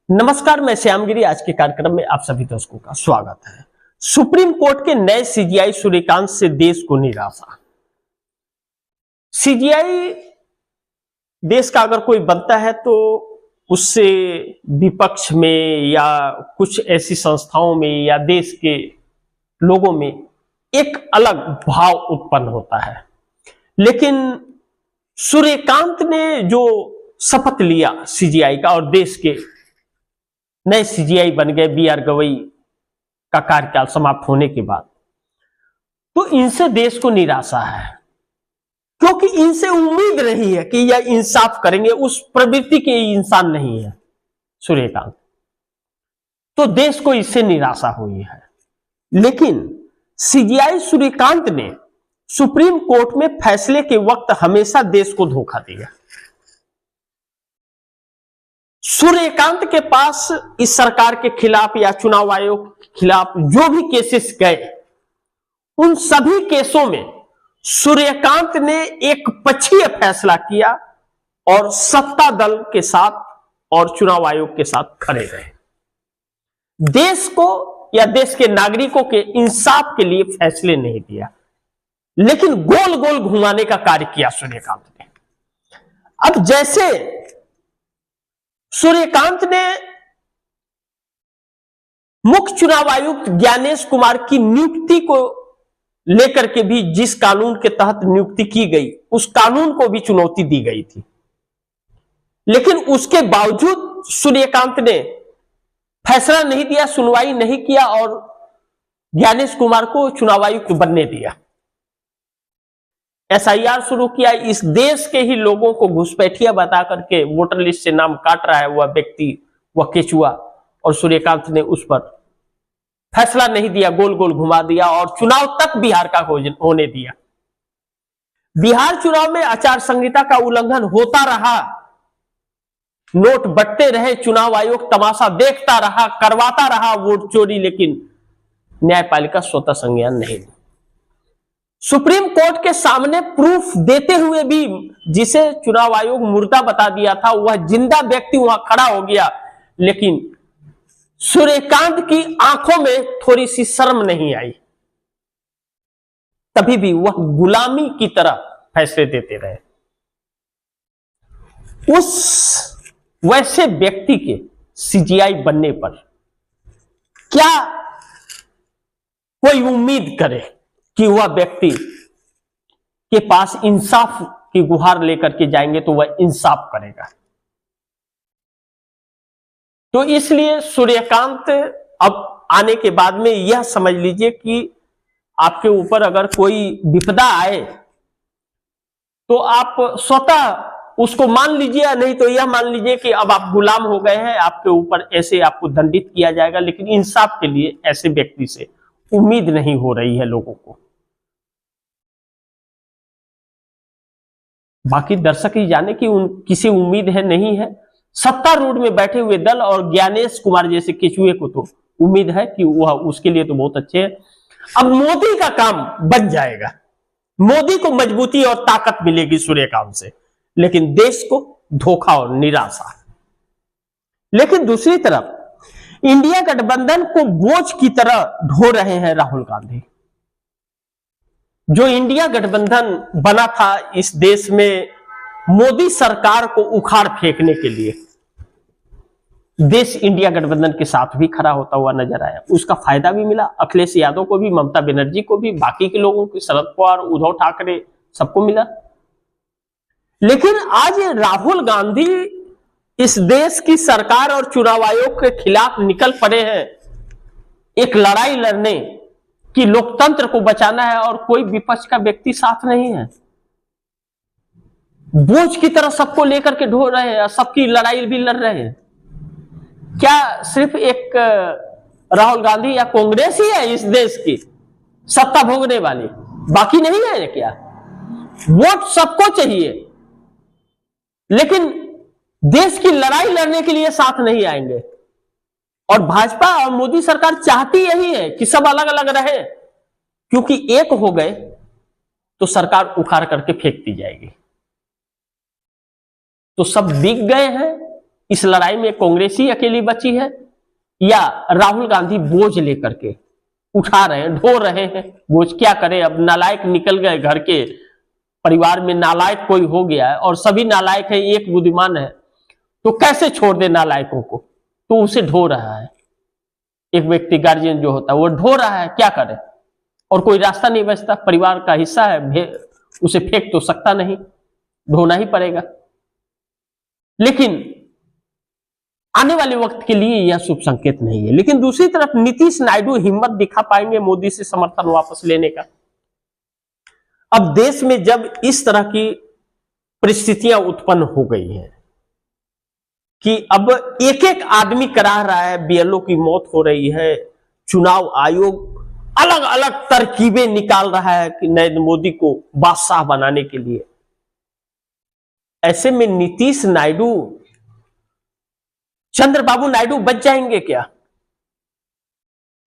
नमस्कार, मैं श्यामगिरी। आज के कार्यक्रम में आप सभी दर्शकों का स्वागत है। सुप्रीम कोर्ट के नए सीजीआई सूर्यकांत से देश को निराशा। सीजीआई देश का अगर कोई बनता है तो उससे विपक्ष में या कुछ ऐसी संस्थाओं में या देश के लोगों में एक अलग भाव उत्पन्न होता है। लेकिन सूर्यकांत ने जो शपथ लिया सीजीआई का और देश के नए सीजीआई बन गए बी.आर. गवई का कार्यकाल समाप्त होने के बाद, तो इनसे देश को निराशा है, क्योंकि इनसे उम्मीद रही है कि यह इंसाफ करेंगे। उस प्रवृत्ति के इंसान नहीं है सूर्यकांत, तो देश को इससे निराशा हुई है। लेकिन सीजीआई सूर्यकांत ने सुप्रीम कोर्ट में फैसले के वक्त हमेशा देश को धोखा दिया। सूर्यकांत के पास इस सरकार के खिलाफ या चुनाव आयोग के खिलाफ जो भी केसेस गए, उन सभी केसों में सूर्यकांत ने एक पक्षीय फैसला किया और सत्ता दल के साथ और चुनाव आयोग के साथ खड़े रहे। देश को या देश के नागरिकों के इंसाफ के लिए फैसले नहीं दिया, लेकिन गोल गोल घुमाने का कार्य किया सूर्यकांत ने। अब जैसे सूर्यकांत ने मुख्य चुनाव आयुक्त ज्ञानेश कुमार की नियुक्ति को लेकर के भी जिस कानून के तहत नियुक्ति की गई, उस कानून को भी चुनौती दी गई थी, लेकिन उसके बावजूद सूर्यकांत ने फैसला नहीं दिया, सुनवाई नहीं किया और ज्ञानेश कुमार को चुनाव आयुक्त बनने दिया। एसआईआर शुरू किया। इस देश के ही लोगों को घुसपैठिया बता करके वोटर लिस्ट से नाम काट रहा है वह व्यक्ति, वह केचुआ, और सूर्यकांत ने उस पर फैसला नहीं दिया, गोल गोल घुमा दिया और चुनाव तक बिहार का होने दिया। बिहार चुनाव में आचार संहिता का उल्लंघन होता रहा, नोट बंटते रहे, चुनाव आयोग तमाशा देखता रहा, करवाता रहा वोट चोरी, लेकिन न्यायपालिका स्वतः संज्ञान नहीं ली। सुप्रीम कोर्ट के सामने प्रूफ देते हुए भी जिसे चुनाव आयोग मुर्दा बता दिया था, वह जिंदा व्यक्ति वहां खड़ा हो गया, लेकिन सूर्यकांत की आंखों में थोड़ी सी शर्म नहीं आई। तभी भी वह गुलामी की तरह फैसले देते रहे। उस वैसे व्यक्ति के सीजीआई बनने पर क्या कोई उम्मीद करे कि वह व्यक्ति के पास इंसाफ की गुहार लेकर के जाएंगे तो वह इंसाफ करेगा। तो इसलिए सूर्यकांत अब आने के बाद में यह समझ लीजिए कि आपके ऊपर अगर कोई विपदा आए तो आप स्वतः उसको मान लीजिए, या नहीं तो यह मान लीजिए कि अब आप गुलाम हो गए हैं, आपके ऊपर ऐसे आपको दंडित किया जाएगा। लेकिन इंसाफ के लिए ऐसे व्यक्ति से उम्मीद नहीं हो रही है लोगों को। बाकी दर्शक ही जाने कि किसी उम्मीद है नहीं है। सत्तारूढ़ में बैठे हुए दल और ज्ञानेश कुमार जैसे केचुए को तो उम्मीद है कि वह उसके लिए तो बहुत अच्छे है। अब मोदी का काम बन जाएगा, मोदी को मजबूती और ताकत मिलेगी सूर्यकांत से, लेकिन देश को धोखा और निराशा। लेकिन दूसरी तरफ इंडिया गठबंधन को बोझ की तरह ढो रहे हैं राहुल गांधी। जो इंडिया गठबंधन बना था इस देश में मोदी सरकार को उखाड़ फेंकने के लिए, देश इंडिया गठबंधन के साथ भी खड़ा होता हुआ नजर आया। उसका फायदा भी मिला अखिलेश यादव को भी, ममता बनर्जी को भी, बाकी के लोगों को, शरद पवार, उद्धव ठाकरे, सबको मिला। लेकिन आज राहुल गांधी इस देश की सरकार और चुनाव आयोग के खिलाफ निकल पड़े हैं एक लड़ाई लड़ने कि लोकतंत्र को बचाना है, और कोई विपक्ष का व्यक्ति साथ नहीं है। बोझ की तरह सबको लेकर के ढो रहे हैं, सबकी लड़ाई भी लड़ रहे हैं। क्या सिर्फ एक राहुल गांधी या कांग्रेस ही है इस देश की सत्ता भोगने वाली, बाकी नहीं है क्या? वोट सबको चाहिए, लेकिन देश की लड़ाई लड़ने के लिए साथ नहीं आएंगे। और भाजपा और मोदी सरकार चाहती यही है कि सब अलग अलग रहे, क्योंकि एक हो गए तो सरकार उखाड़ करके फेंक दी जाएगी। तो सब बिक गए हैं इस लड़ाई में कांग्रेस ही अकेली बची है या राहुल गांधी बोझ लेकर के उठा रहे हैं, ढो रहे हैं बोझ? क्या करें, अब नालायक निकल गए, घर के परिवार में नालायक कोई हो गया है और सभी नालायक है, एक बुद्धिमान है, तो कैसे छोड़ दे नालायकों को? तो उसे ढो रहा है एक व्यक्ति, गार्जियन जो होता है वो ढो रहा है, क्या करे? और कोई रास्ता नहीं बचता, परिवार का हिस्सा है, उसे फेंक तो सकता नहीं, ढोना ही पड़ेगा। लेकिन आने वाले वक्त के लिए यह शुभ संकेत नहीं है। लेकिन दूसरी तरफ नीतीश नायडू हिम्मत दिखा पाएंगे मोदी से समर्थन वापस लेने का? अब देश में जब इस तरह की परिस्थितियां उत्पन्न हो गई हैं कि अब एक एक आदमी करा रहा है, बीएलओ की मौत हो रही है, चुनाव आयोग अलग अलग तरकीबें निकाल रहा है कि नरेंद्र मोदी को बादशाह बनाने के लिए, ऐसे में नीतीश नायडू, चंद्रबाबू नायडू बच जाएंगे क्या?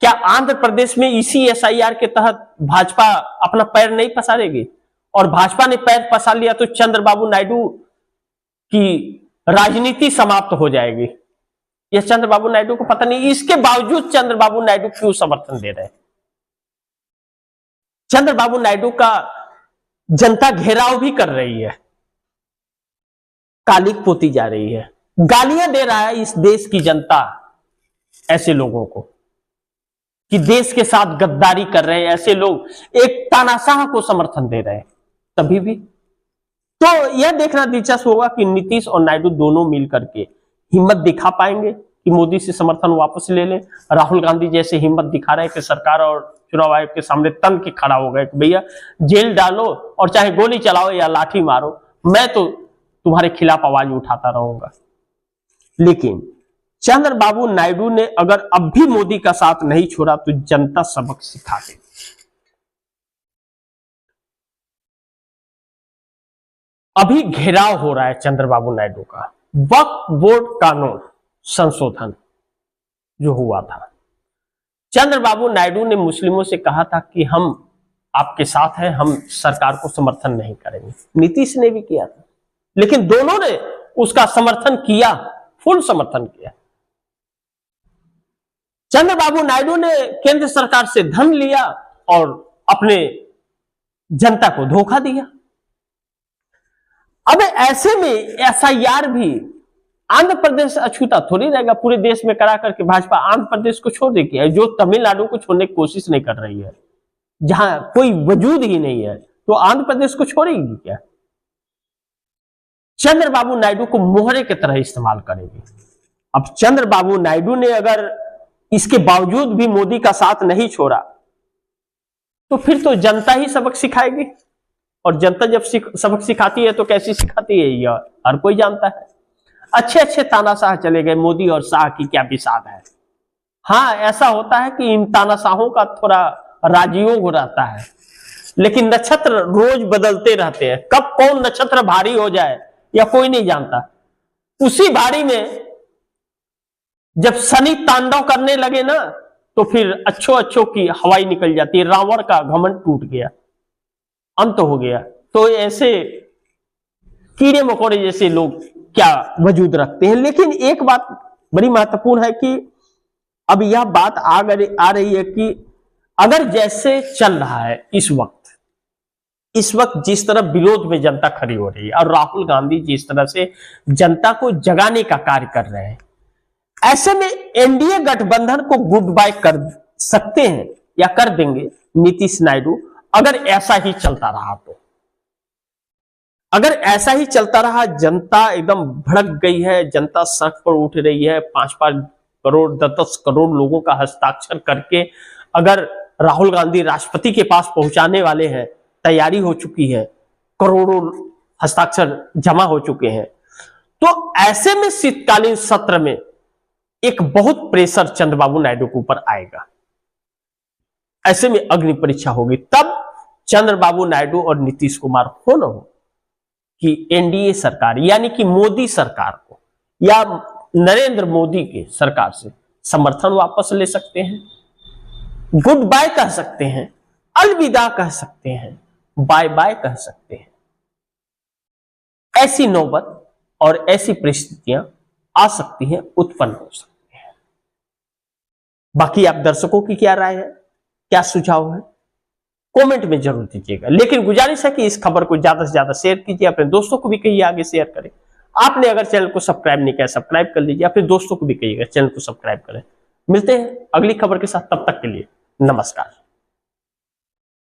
क्या आंध्र प्रदेश में इसी एसआईआर के तहत भाजपा अपना पैर नहीं पसारेगी? और भाजपा ने पैर पसार लिया तो चंद्रबाबू नायडू की राजनीति समाप्त हो जाएगी। यह चंद्रबाबू नायडू को पता नहीं, इसके बावजूद चंद्रबाबू नायडू क्यों समर्थन दे रहे हैं? चंद्रबाबू नायडू का जनता घेराव भी कर रही है, कालिक पोती जा रही है, गालियां दे रहा है इस देश की जनता ऐसे लोगों को कि देश के साथ गद्दारी कर रहे हैं। ऐसे लोग एक तानाशाह को समर्थन दे रहे हैं तभी भी। तो यह देखना दिलचस्प होगा कि नीतीश और नायडू दोनों मिलकर के हिम्मत दिखा पाएंगे कि मोदी से समर्थन वापस ले लें। राहुल गांधी जैसे हिम्मत दिखा रहे हैं कि सरकार और चुनाव आयोग के सामने तन के खड़ा हो गए कि भैया जेल डालो और चाहे गोली चलाओ या लाठी मारो, मैं तो तुम्हारे खिलाफ आवाज उठाता रहूंगा। लेकिन चंद्रबाबू नायडू ने अगर अब भी मोदी का साथ नहीं छोड़ा तो जनता सबक सिखा देगी। अभी घेराव हो रहा है चंद्रबाबू नायडू का, वक्फ बोर्ड कानून संशोधन जो हुआ था। चंद्रबाबू नायडू ने मुस्लिमों से कहा था कि हम आपके साथ हैं, हम सरकार को समर्थन नहीं करेंगे। नीतीश ने भी किया था, लेकिन दोनों ने उसका समर्थन किया, फुल समर्थन किया। चंद्रबाबू नायडू ने केंद्र सरकार से धन लिया और अपने जनता को धोखा दिया। अब ऐसे में एसआईआर भी आंध्र प्रदेश अछूता थोड़ी रहेगा, पूरे देश में करा करके भाजपा आंध्र प्रदेश को छोड़ देगी है, जो तमिलनाडु को छोड़ने की कोशिश नहीं कर रही है, जहां कोई वजूद ही नहीं है, तो आंध्र प्रदेश को छोड़ेगी क्या? चंद्रबाबू नायडू को मोहरे की तरह इस्तेमाल करेगी। अब चंद्रबाबू नायडू ने अगर इसके बावजूद भी मोदी का साथ नहीं छोड़ा तो फिर तो जनता ही सबक सिखाएगी, और जनता जब सबक सिखाती है तो कैसी सिखाती है यह हर कोई जानता है। अच्छे अच्छे तानाशाह चले गए, मोदी और शाह की क्या विषाद है। हाँ, ऐसा होता है कि इन तानाशाहों का थोड़ा राजयोग रहता है, लेकिन नक्षत्र रोज बदलते रहते हैं, कब कौन नक्षत्र भारी हो जाए या कोई नहीं जानता। उसी भारी में जब शनि तांडव करने लगे ना तो फिर अच्छों की हवाई निकल जाती है, रावण का घमंड टूट गया, अंत हो गया। तो ऐसे कीड़े मकोड़े जैसे लोग क्या वजूद रखते हैं। लेकिन एक बात बड़ी महत्वपूर्ण है कि अब यह बात आ रही है कि अगर जैसे चल रहा है इस वक्त जिस तरह विरोध में जनता खड़ी हो रही है और राहुल गांधी जिस तरह से जनता को जगाने का कार्य कर रहे हैं, ऐसे में एनडीए गठबंधन को गुड बाय कर सकते हैं या कर देंगे नीतीश नायडू, अगर ऐसा ही चलता रहा तो। अगर ऐसा ही चलता रहा, जनता एकदम भड़क गई है, जनता सड़क पर उठ रही है, 5-5 करोड़ 10-10 करोड़ लोगों का हस्ताक्षर करके अगर राहुल गांधी राष्ट्रपति के पास पहुंचाने वाले हैं, तैयारी हो चुकी है, करोड़ों हस्ताक्षर जमा हो चुके हैं, तो ऐसे में शीतकालीन सत्र में एक बहुत प्रेशर चंद्रबाबू नायडू के ऊपर आएगा। ऐसे में अग्नि परीक्षा होगी, तब चंद्रबाबू नायडू और नीतीश कुमार हो न हो कि एनडीए सरकार यानी कि मोदी सरकार को या नरेंद्र मोदी के सरकार से समर्थन वापस ले सकते हैं, गुड बाय कह सकते हैं, अलविदा कह सकते हैं, बाय बाय कह सकते हैं। ऐसी नौबत और ऐसी परिस्थितियां आ सकती हैं, उत्पन्न हो सकती हैं। बाकी आप दर्शकों की क्या राय है, क्या सुझाव है, कमेंट में जरूर दीजिएगा। लेकिन गुजारिश है कि इस खबर को ज्यादा से ज्यादा शेयर कीजिए, अपने दोस्तों को भी कहिए आगे शेयर करें। आपने अगर चैनल को सब्सक्राइब नहीं किया, सब्सक्राइब कर लीजिए, अपने दोस्तों को भी कहिएगा चैनल को सब्सक्राइब करें। मिलते हैं अगली खबर के साथ, तब तक के लिए नमस्कार।